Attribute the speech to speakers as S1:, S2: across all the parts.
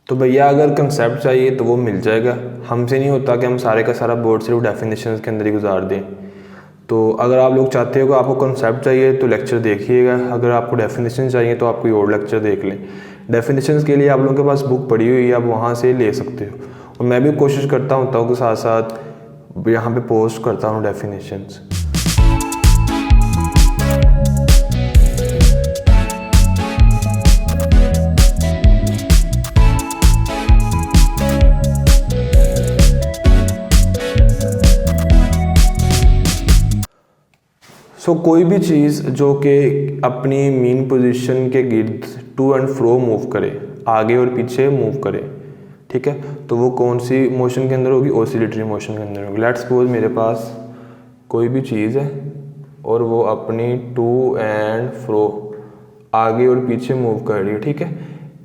S1: तो भैया अगर कंसेप्ट चाहिए तो वो मिल जाएगा, हमसे नहीं होता कि हम सारे का सारा बोर्ड सिर्फ डेफिनेशंस के अंदर ही गुजार दें। तो अगर आप लोग चाहते हो कि आपको कंसेप्ट चाहिए तो लेक्चर देखिएगा, अगर आपको डेफिनेशन चाहिए तो आप कोई और लेक्चर देख लें। डेफिनेशंस के लिए आप लोगों के पास बुक पड़ी हुई है, आप वहाँ से ले सकते हो। और मैं भी कोशिश करता हूँ कि साथ साथ यहाँ पे पोस्ट करता हूँ डेफिनेशंस। कोई भी चीज़ जो कि अपनी मीन पोजीशन के गिर्द टू एंड फ्रो मूव करे, आगे और पीछे मूव करे, ठीक है, तो वो कौन सी मोशन के अंदर होगी? ऑसिलेटरी मोशन के अंदर होगी। लेट्स सपोज मेरे पास कोई भी चीज़ है और वो अपनी टू एंड फ्रो आगे और पीछे मूव कर रही है, ठीक है,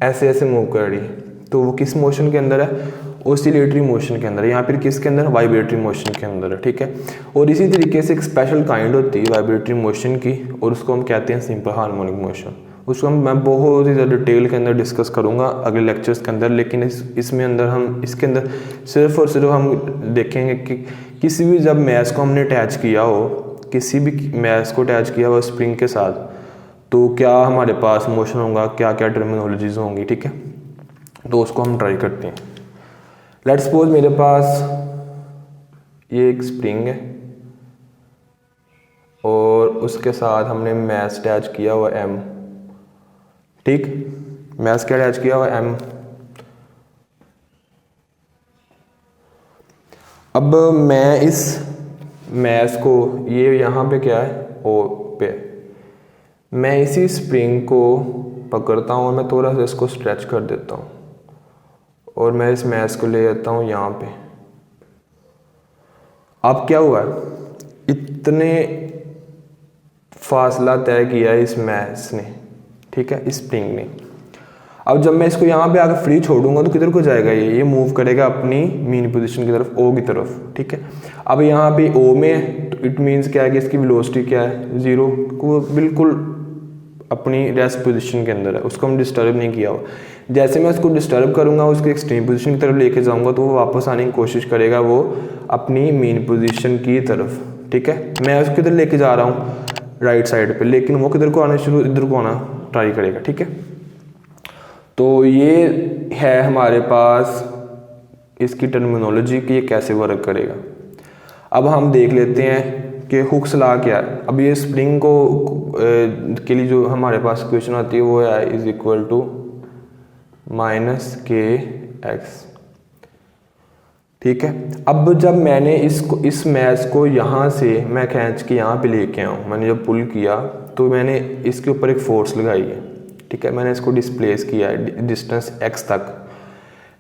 S1: ऐसे ऐसे मूव कर रही है, तो वो किस मोशन के अंदर है? ऑसिलेटरी मोशन के अंदर, या फिर किसके अंदर? वाइब्रेटरी मोशन के अंदर है, ठीक है। और इसी तरीके से एक स्पेशल काइंड होती है वाइब्रेटरी मोशन की, और उसको हम कहते हैं सिंपल हार्मोनिक मोशन। उसको मैं बहुत ही ज़्यादा डिटेल के अंदर डिस्कस करूँगा अगले लेक्चर्स के अंदर, लेकिन इसके अंदर सिर्फ और सिर्फ हम देखेंगे कि किसी भी जब मैस को हमने अटैच किया हो, किसी भी मैस को अटैच किया हो स्प्रिंग के साथ, तो क्या हमारे पास मोशन होगा, क्या क्या टर्मिनोलॉजीज होंगी, ठीक है। तो उसको हम ट्राई करते हैं। लेट्स सपोज मेरे पास ये एक स्प्रिंग है और उसके साथ हमने मैस अटैच किया हुआ एम, ठीक, मैस क्या अटैच किया हुआ एम। अब मैं इस मैस को, ये यहाँ पे क्या है, ओ पे, मैं इसी स्प्रिंग को पकड़ता हूँ और मैं थोड़ा सा इसको स्ट्रेच कर देता हूँ और मैं इस मैस को ले जाता हूँ यहाँ पे। अब क्या हुआ है, इतने फासला तय किया है इस मैस ने, ठीक है, इस स्प्रिंग ने। अब जब मैं इसको यहाँ पे आकर फ्री छोड़ूंगा तो किधर को जाएगा? ये मूव करेगा अपनी मीन पोजीशन की तरफ, ओ की तरफ, ठीक है। अब यहाँ पे ओ में है तो इट मीन्स क्या है कि इसकी वेलोसिटी क्या है? 0, वो बिल्कुल अपनी रेस्ट पोजीशन के अंदर है, उसको हम डिस्टर्ब नहीं किया हुआ। जैसे मैं उसको डिस्टर्ब करूंगा, उसको एक्सट्रीम पोजीशन की तरफ लेके जाऊंगा तो वो वापस आने की कोशिश करेगा, वो अपनी मीन पोजीशन की तरफ, ठीक है। मैं उसको इधर लेके जा रहा हूँ राइट साइड पे, लेकिन वो किधर को आना इधर को आना ट्राई करेगा, ठीक है। तो ये है हमारे पास इसकी टर्मिनोलॉजी कि ये कैसे वर्क करेगा। अब हम देख लेते हैं कि हुक्स लॉ क्या है। अब ये स्प्रिंग को के लिए जो हमारे पास इक्वेशन आती है वो है is equal to minus K x, ठीक है। अब जब मैंने इस मैस को यहाँ से मैं खींच के यहाँ पे लेके आऊँ, मैंने जब पुल किया तो मैंने इसके ऊपर एक फोर्स लगाई है, ठीक है, मैंने इसको डिस्प्लेस किया है डिस्टेंस x तक,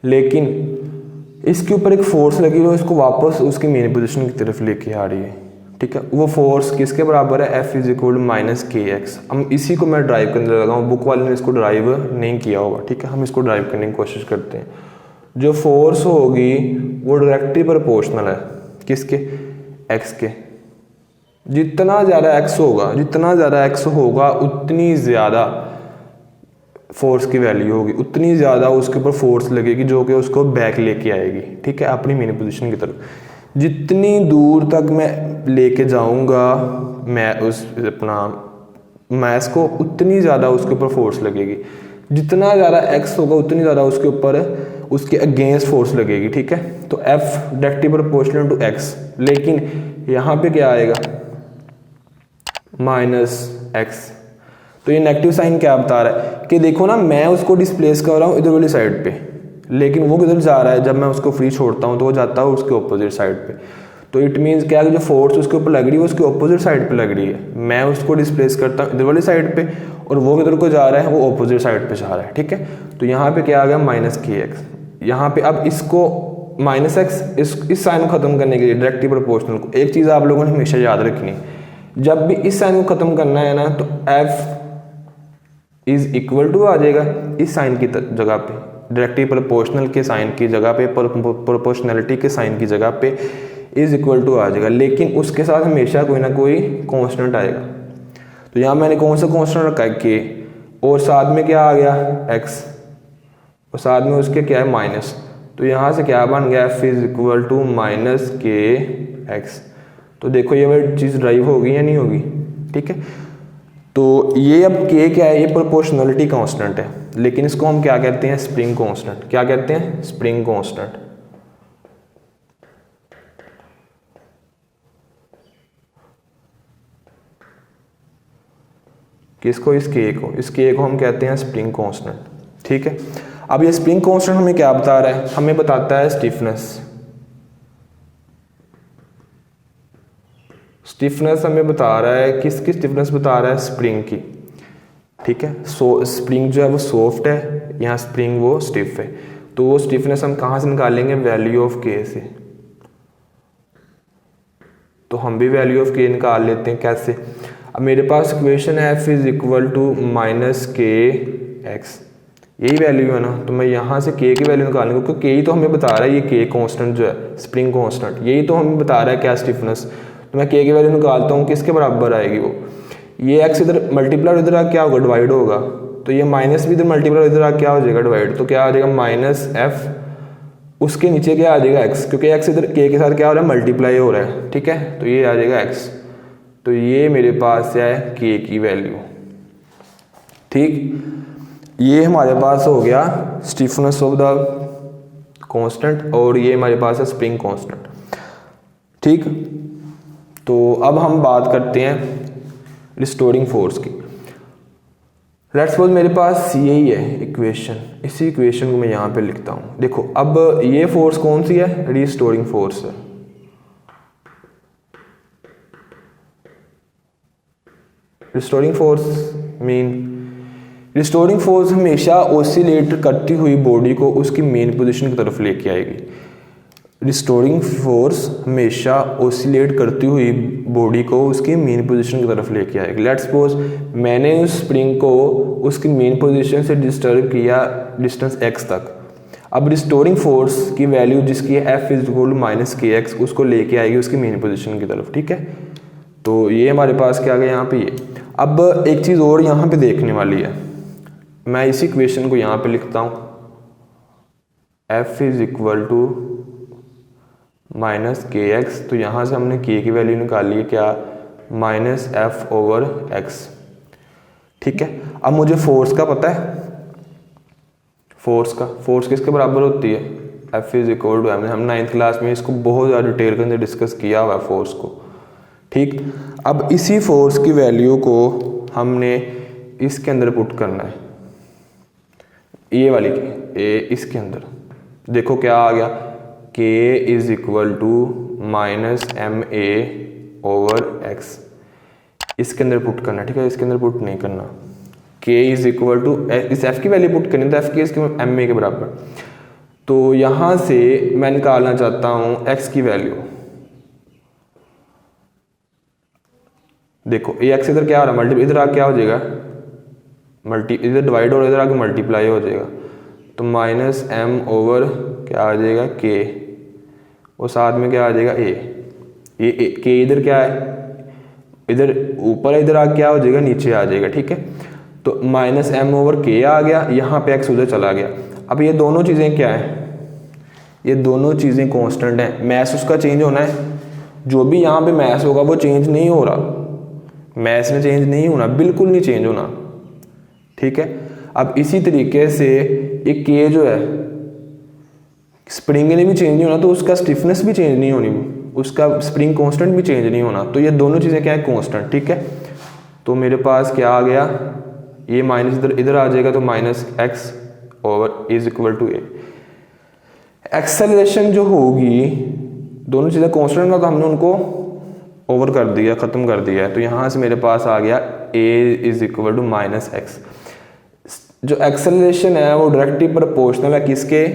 S1: लेकिन इसके ऊपर एक फोर्स लगी हुई है, इसको वापस उसकी मेन पोजीशन की तरफ लेके आ रही है, ठीक है। वो फोर्स किसके बराबर है? F is equal to minus K X. हम इसी को मैं ड्राइव करने लगा हूँ, बुक वाले ने इसको ड्राइव नहीं किया होगा, ठीक है, हम इसको ड्राइव करने की कोशिश करते हैं। जो फोर्स होगी वो डायरेक्टली प्रोपोर्शनल है किसके? x के। जितना ज़्यादा x होगा उतनी ज़्यादा फोर्स की वैल्यू होगी, उतनी ज़्यादा उसके ऊपर फोर्स लगेगी जो कि उसको बैक लेके आएगी, ठीक है, अपनी मेन पोजीशन की तरफ। जितनी दूर तक मैं लेके जाऊंगा मैं उस अपना मैस को, उतनी ज़्यादा उसके ऊपर फोर्स लगेगी। जितना ज़्यादा x होगा उतनी ज़्यादा उसके ऊपर उसके अगेंस्ट फोर्स लगेगी, ठीक है। तो F directly proportional to x, लेकिन यहाँ पे क्या आएगा? Minus x। तो ये नेगेटिव साइन क्या बता रहा है कि देखो ना, मैं उसको डिस्प्लेस कर रहा हूँ इधर वाली साइड पे, लेकिन वो किधर जा रहा है? जब मैं उसको फ्री छोड़ता हूँ तो वो जाता है उसके ऑपोजिट साइड पे। तो इट मीन्स क्या है, जो फोर्स उसके ऊपर लग रही है उसके ऑपोजिट साइड पे लग रही है। मैं उसको डिस्प्लेस करता हूँ इधर वाली साइड पे और वो किधर को जा रहा है? वो ऑपोजिट साइड पे जा रहा है, ठीक है। तो यहाँ पे क्या आ गया? Minus K x. यहाँ पे अब इसको माइनस एक्स, इस साइन को खत्म करने के लिए डायरेक्टली प्रोपोर्शनल को, एक चीज़ आप लोगों ने हमेशा याद रखनी, जब भी इस साइन को खत्म करना है ना तो F इज इक्वल टू आ जाएगा इस साइन की जगह पे, डायरेक्टली प्रोपोर्शनल के साइन की जगह पे, प्रोपोर्शनलिटी के साइन की जगह पे इज इक्वल टू आ जाएगा, लेकिन उसके साथ हमेशा कोई ना कोई कांस्टेंट आएगा। तो यहाँ मैंने कौन सा कांस्टेंट रखा है? के, और साथ में क्या आ गया? x। और साथ में उसके क्या है माइनस, तो यहाँ से क्या बन गया f is equal to minus K X. तो देखो ये वाली चीज़ ड्राइव होगी या नहीं होगी, ठीक है। तो ये अब k क्या है, ये प्रोपोर्शनलिटी कांस्टेंट है, लेकिन इसको हम क्या कहते हैं, स्प्रिंग कांस्टेंट। क्या कहते हैं, स्प्रिंग कांस्टेंट। किसको, इस k को हम कहते हैं स्प्रिंग कांस्टेंट, ठीक है। अब ये स्प्रिंग कांस्टेंट हमें क्या बता रहा है, हमें बताता है स्टिफनेस। स्टिफनेस हमें बता रहा है, किसकी स्टिफनेस बता रहा है, स्प्रिंग की, ठीक है। स्प्रिंग जो है वो सॉफ्ट है, यहाँ स्प्रिंग वो स्टिफ है। तो वो स्टिफनेस हम कहाँ से निकालेंगे, वैल्यू ऑफ के से। तो हम भी वैल्यू ऑफ के निकाल लेते हैं, कैसे। अब मेरे पास इक्वेशन है f is equal to minus K X, यही वैल्यू है ना। तो मैं यहाँ से k की वैल्यू निकालूंगा, क्योंकि k ही तो हमें बता रहा है, ये k कांस्टेंट जो है स्प्रिंग कांस्टेंट, यही तो हमें बता रहा है क्या, स्टिफनेस। तो मैं k की वैल्यू निकालता हूँ, किसके बराबर आएगी वो, ये x इधर मल्टीप्लाई इधर आ क्या होगा, डिवाइड होगा। तो ये माइनस भी इधर मल्टीप्लाई इधर आ क्या हो जाएगा, डिवाइड। तो क्या आ जाएगा, माइनस f, उसके नीचे क्या आ जाएगा x, क्योंकि x इधर k के साथ क्या हो रहा है, मल्टीप्लाई हो रहा है, ठीक है। तो ये आ जाएगा x। तो ये मेरे पास है k की वैल्यू, ठीक। ये हमारे पास हो गया स्टिफनेस ऑफ द कांस्टेंट, और ये हमारे पास है स्प्रिंग कांस्टेंट, ठीक। तो अब हम बात करते हैं रिस्टोरिंग फोर्स की। लेट्स सपोज मेरे पास यही है इक्वेशन, इसी इक्वेशन को मैं यहाँ पे लिखता हूँ। देखो अब ये फोर्स कौन सी है, रिस्टोरिंग फोर्स है। रिस्टोरिंग फोर्स रिस्टोरिंग फोर्स हमेशा ऑसिलेट करती हुई बॉडी को उसकी मेन पोजीशन की तरफ लेके आएगी। रिस्टोरिंग फोर्स हमेशा ऑसिलेट करती हुई बॉडी को उसकी मेन पोजीशन की तरफ लेके आएगी। लेट्स सपोज मैंने उस स्प्रिंग को उसकी मेन पोजीशन से डिस्टर्ब किया डिस्टेंस x तक। अब रिस्टोरिंग फोर्स की वैल्यू जिसकी है f is equal to minus K X, उसको लेके आएगी उसकी मेन पोजीशन की तरफ, ठीक है। तो ये हमारे पास क्या आ गया यहाँ पे ये। अब एक चीज़ और यहाँ पे देखने वाली है, मैं इसी इक्वेशन को यहाँ पे लिखता हूँ, f is equal to minus K X. तो यहाँ से हमने k की वैल्यू निकाली है क्या, माइनस f ओवर x, ठीक है। अब मुझे फोर्स का पता है, फोर्स किसके बराबर होती है, f is equal to m। हम 9th क्लास में इसको बहुत ज़्यादा डिटेल के अंदर डिस्कस किया हुआ है फोर्स को, ठीक। अब इसी फोर्स की वैल्यू को हमने इसके अंदर पुट करना है, ये वाली के इसके अंदर। देखो क्या आ गया, k is equal to minus M A over X, इसके अंदर पुट करना, ठीक है। इसके अंदर पुट नहीं करना, k इज इक्वल टू इस f की वैल्यू पुट करनी, तो f की इसके एम ए के बराबर। तो यहाँ से मैं निकालना चाहता हूँ x की वैल्यू। देखो ये x इधर क्या हो रहा है, मल्टी इधर आ क्या हो जाएगा, इधर डिवाइड और इधर आके मल्टीप्लाई हो जाएगा। तो माइनस m ओवर क्या आ जाएगा k, और साथ में क्या आ जाएगा ये k इधर क्या है, इधर ऊपर इधर आ क्या हो जाएगा, नीचे आ जाएगा, ठीक है। तो माइनस m ओवर k आ गया, यहाँ पे x उधर चला गया। अब ये दोनों चीज़ें क्या है, ये दोनों चीज़ें कांस्टेंट हैं, मैथ उसका चेंज होना है। जो भी यहाँ पे मैथ होगा वो चेंज नहीं हो रहा, मैथ में चेंज नहीं होना, बिल्कुल नहीं चेंज होना, ठीक है। अब इसी तरीके से एक k जो है स्प्रिंग ने भी चेंज नहीं होना, तो उसका स्टिफनेस भी चेंज नहीं होनी, उसका स्प्रिंग कांस्टेंट भी चेंज नहीं होना। तो ये दोनों चीज़ें क्या है, कांस्टेंट, ठीक है। तो मेरे पास क्या आ गया, ये माइनस इधर आ जाएगा, तो minus X over is equal to A. Acceleration जो होगी, दोनों चीज़ें कांस्टेंट का, तो हमने उनको ओवर कर दिया, ख़त्म कर दिया है। तो यहाँ से मेरे पास आ गया a is equal to minus X. जो एक्सेलरेशन है वो डायरेक्टली प्रोपोर्शनल है किसके,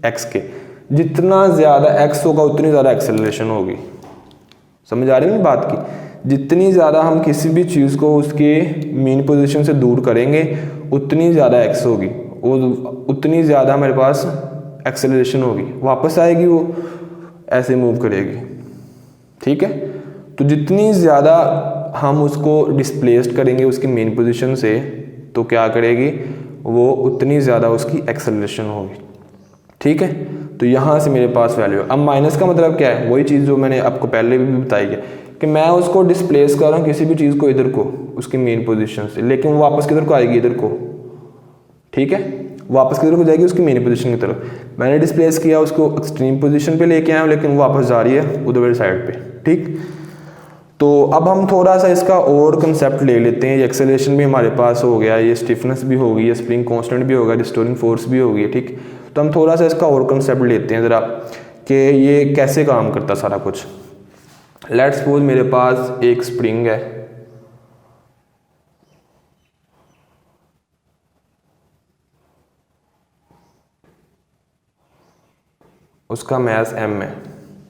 S1: x के। जितना ज़्यादा x होगा उतनी ज़्यादा एक्सेलरेशन होगी। समझ आ रही है ना बात की, जितनी ज़्यादा हम किसी भी चीज़ को उसके मेन पोजीशन से दूर करेंगे उतनी ज़्यादा x होगी, उतनी ज़्यादा हमारे पास एक्सेलरेशन होगी, वापस आएगी वो ऐसे मूव करेगी, ठीक है। तो जितनी ज़्यादा हम उसको डिस्प्लेस्ड करेंगे उसकी मेन पोजीशन से, तो क्या करेगी वो उतनी ज़्यादा उसकी एक्सेलरेशन होगी, ठीक है। तो यहाँ से मेरे पास वैल्यू है। अब माइनस का मतलब क्या है, वही चीज़ जो मैंने आपको पहले भी बताई है कि मैं उसको डिस्प्लेस कर रहा हूँ किसी भी चीज़ को इधर को उसकी मेन पोजीशन से, लेकिन वो वापस किधर को आएगी, इधर को, ठीक है, वापस किधर को जाएगी, उसकी मेन पोजीशन की तरफ। मैंने डिस्प्लेस किया उसको एक्सट्रीम पोजीशन पे लेके आया, लेकिन वो वापस जा रही है उधर वाली साइड पे, ठीक। तो अब हम थोड़ा सा इसका और कंसेप्ट ले लेते हैं। ये एक्सेलरेशन भी हमारे पास हो गया, ये स्टिफनेस भी होगी, ये स्प्रिंग कांस्टेंट भी होगा, रिस्टोरिंग फोर्स भी होगी, ठीक। तो हम थोड़ा सा इसका और कंसेप्ट लेते हैं ज़रा कि ये कैसे काम करता सारा कुछ। लेट्स सपोज मेरे पास एक स्प्रिंग है, उसका मास m है,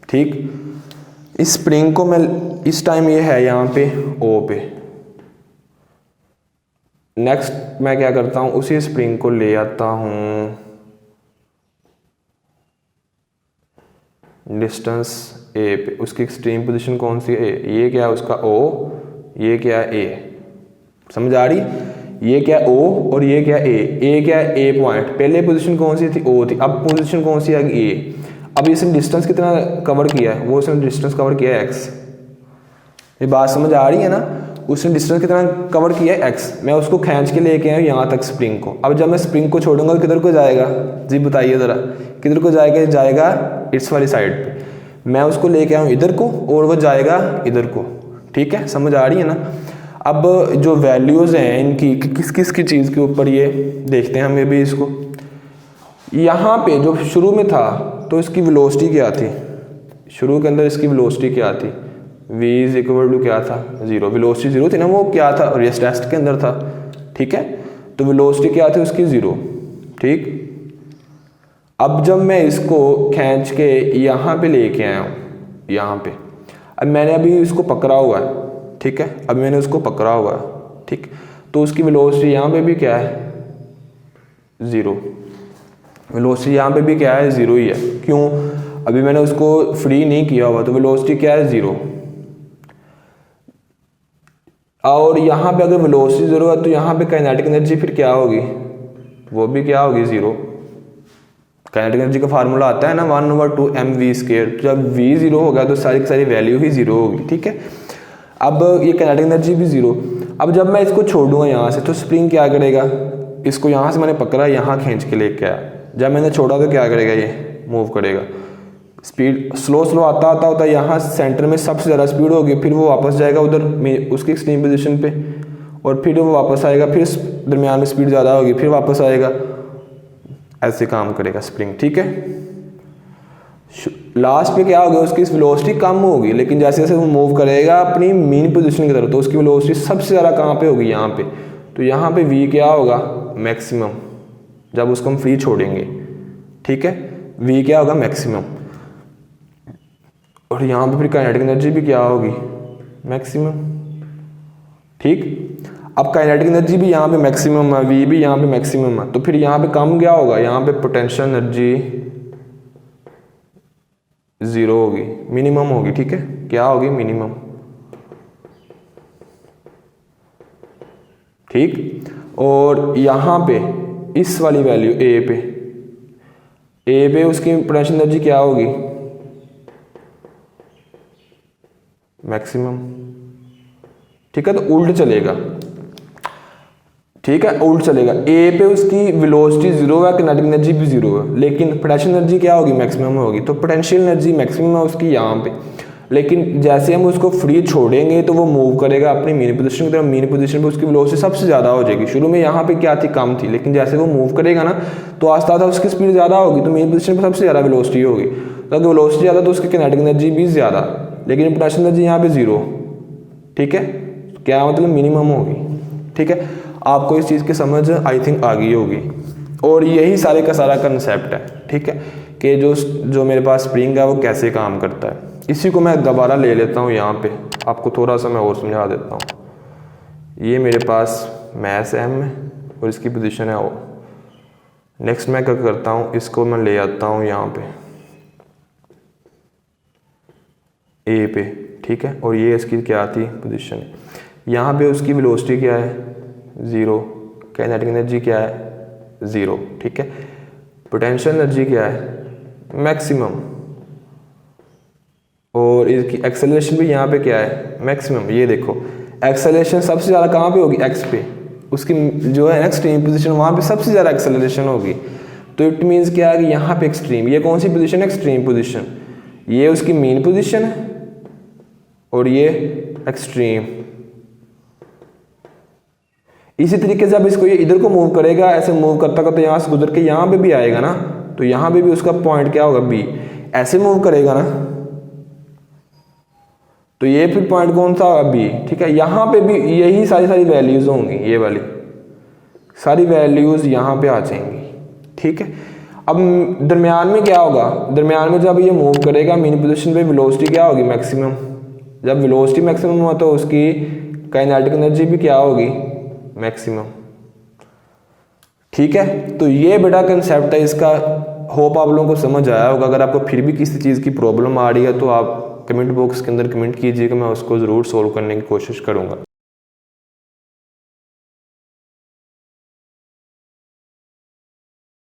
S1: ठीक। इस स्प्रिंग को मैं इस टाइम ये है यहाँ पे O पे, नेक्स्ट मैं क्या करता हूँ, उसी स्प्रिंग को ले आता हूँ डिस्टेंस A पे, उसकी एक्सट्रीम पोजीशन कौन सी है, ये क्या है उसका O, ये क्या है A, समझ आ रही, ये क्या है O और ये क्या है A क्या है A पॉइंट, पहले पोजीशन कौन सी थी, O थी, अब पोजीशन कौन सी आ गई A। अब इसने डिस्टेंस कितना कवर किया है, वो इसने डिस्टेंस कवर किया है x, ये बात समझ आ रही है ना, उसने डिस्टेंस कितना कवर किया है x, मैं उसको खींच के लेके आया यहाँ तक स्प्रिंग को। अब जब मैं स्प्रिंग को छोड़ूंगा तो किधर को जाएगा जी, बताइए ज़रा, किधर को जाएगा, जाएगा इस वाली साइड पे। मैं उसको लेके आऊँ इधर को और वो जाएगा इधर को, ठीक है, समझ आ रही है ना। अब जो वैल्यूज़ हैं इनकी किस किस की चीज़ के ऊपर, ये देखते हैं हमें भी इसको। यहाँ पे जो शुरू में था तो इसकी वेलोसिटी क्या थी, शुरू के अंदर इसकी वेलोसिटी क्या थी, v इज इक्वल टू क्या था, 0, वेलोसिटी 0 थी ना, वो क्या था रेस्ट टेस्ट के अंदर था, ठीक है। तो वेलोसिटी क्या थी उसकी 0, ठीक। अब जब मैं इसको खींच के यहाँ पे लेके आया हूँ, यहाँ पे, अब मैंने अभी इसको पकड़ा हुआ है, ठीक है, अब मैंने उसको पकड़ा हुआ है, ठीक। तो उसकी वेलोसिटी यहाँ पे भी क्या है, 0, वेलोसिटी यहाँ पे भी क्या है, 0 ही है। क्यों, अभी मैंने उसको फ्री नहीं किया हुआ, तो वेलोसिटी क्या है, 0। और यहाँ पे अगर वेलोसिटी 0 है तो यहाँ पे काइनेटिक एनर्जी फिर क्या होगी, वो भी क्या होगी, 0। काइनेटिक एनर्जी का फार्मूला आता है ना 1/2 mv², जब v 0 होगा तो सारी की सारी वैल्यू ही 0 होगी, ठीक है। अब ये काइनेटिक एनर्जी भी 0। अब जब मैं इसको छोड़ूंगा यहाँ से तो स्प्रिंग क्या करेगा, इसको यहाँ से मैंने पकड़ा, यहाँ खींच के लेके आया, जब मैंने छोड़ा तो क्या करेगा, ये मूव करेगा, स्पीड स्लो आता होता है, यहाँ सेंटर में सबसे ज़्यादा स्पीड होगी, फिर वो वापस जाएगा उधर उसकी एक्सट्रीम पोजीशन पे, और फिर वो वापस आएगा, फिर दरमियान में स्पीड ज़्यादा होगी, फिर वापस आएगा, ऐसे काम करेगा स्प्रिंग, ठीक है। लास्ट पे क्या होगा, उसकी वेलोसिटी कम होगी, लेकिन जैसे जैसे वो मूव करेगा अपनी मेन पोजीशन की तरफ तो उसकी वेलोसिटी सबसे ज़्यादा कहाँ पे होगी, यहाँ पे। तो यहाँ पे v क्या होगा, मैक्सिमम, जब उसको हम फ्री छोड़ेंगे, ठीक है, v क्या होगा, मैक्सिमम। और यहाँ पे फिर काइनेटिक एनर्जी भी क्या होगी, मैक्सिमम, ठीक। अब काइनेटिक एनर्जी भी यहाँ पे मैक्सिमम है, v भी यहाँ पे मैक्सिमम है, तो फिर यहाँ पे कम क्या होगा, यहाँ पे पोटेंशियल एनर्जी 0 होगी, मिनिमम होगी, ठीक है, क्या होगी, मिनिमम, ठीक। और यहाँ पे इस वाली वैल्यू ए पे उसकी पोटेंशियल एनर्जी क्या होगी, मैक्सिमम, ठीक है। तो उल्ट चलेगा, ठीक है, उल्ट चलेगा। ए पे उसकी वेलोसिटी 0 है, काइनेटिक एनर्जी भी 0 है, लेकिन पोटेंशियल एनर्जी क्या होगी, मैक्सिमम होगी। तो पोटेंशियल एनर्जी मैक्सिमम है उसकी यहाँ पे, लेकिन जैसे हम उसको फ्री छोड़ेंगे तो वो मूव करेगा अपनी मेन पोजीशन की तरफ, मेन पोजीशन पे उसकी वेलोसिटी सबसे ज़्यादा हो जाएगी। शुरू में यहाँ पे क्या थी, कम थी, लेकिन जैसे वो मूव करेगा ना तो आस्ता आस्ता उसकी स्पीड ज़्यादा होगी, तो मेन पोजीशन पे सबसे ज़्यादा वेलोसिटी होगी। तो अगर वेलोसिटी ज़्यादा तो उसकी काइनेटिक एनर्जी भी ज़्यादा, लेकिन पोटेंशियल एनर्जी यहाँ पे 0, ठीक है, क्या मतलब मिनिमम होगी, ठीक है। आपको इस चीज़ की समझ आई थिंक आ गई होगी, और यही सारे का सारा कंसेप्ट है, ठीक है, कि जो मेरे पास स्प्रिंग है वो कैसे काम करता है। इसी को मैं दोबारा ले लेता हूँ यहाँ पे, आपको थोड़ा सा मैं और समझा देता हूँ। ये मेरे पास मास m है और इसकी पोजीशन है O। नेक्स्ट मैं क्या करता हूँ, इसको मैं ले आता हूँ यहाँ पे A पे, ठीक है, और ये इसकी क्या थी, पोजीशन। यहाँ पे उसकी वेलोसिटी क्या है, 0, काइनेटिक एनर्जी क्या है, 0, ठीक है। पोटेंशियल एनर्जी क्या है, मैक्सिमम, और इसकी एक्सेलरेशन भी यहाँ पे क्या है, मैक्सिमम। ये देखो एक्सेलरेशन सबसे ज़्यादा कहाँ पे होगी, एक्स पे, उसकी जो है एक्सट्रीम पोजीशन वहाँ पे सबसे ज़्यादा एक्सेलरेशन होगी। तो इट मीन्स क्या है कि यहाँ पे एक्सट्रीम, ये कौन सी पोजीशन है, एक्सट्रीम पोजीशन, ये उसकी मीन पोजीशन है और ये एक्सट्रीम। इसी तरीके से अब इसको ये इधर को मूव करेगा, ऐसे मूव करता करता यहाँ से गुजर के यहाँ पे भी आएगा ना, तो यहाँ पे भी उसका पॉइंट क्या होगा, बी। ऐसे मूव करेगा ना तो ये फिर पॉइंट कौन सा होगा, बी, ठीक है। यहाँ पे भी यही सारी वैल्यूज होंगी, ये वाली सारी वैल्यूज यहाँ पे आ जाएंगी, ठीक है। अब दरमियान में क्या होगा, दरमियान में जब ये मूव करेगा मीन पोजीशन पे वेलोसिटी क्या होगी, मैक्सिमम। जब वेलोसिटी मैक्सिमम हुआ तो उसकी काइनेटिक एनर्जी भी क्या होगी, मैक्सिमम, ठीक है। तो ये बेटा कंसेप्ट है इसका, होप आप लोगों को समझ आया होगा। अगर आपको फिर भी किसी चीज़ की प्रॉब्लम आ रही है तो आप कमेंट बॉक्स के अंदर कमेंट कीजिएगा, मैं उसको ज़रूर सॉल्व करने की कोशिश करूँगा।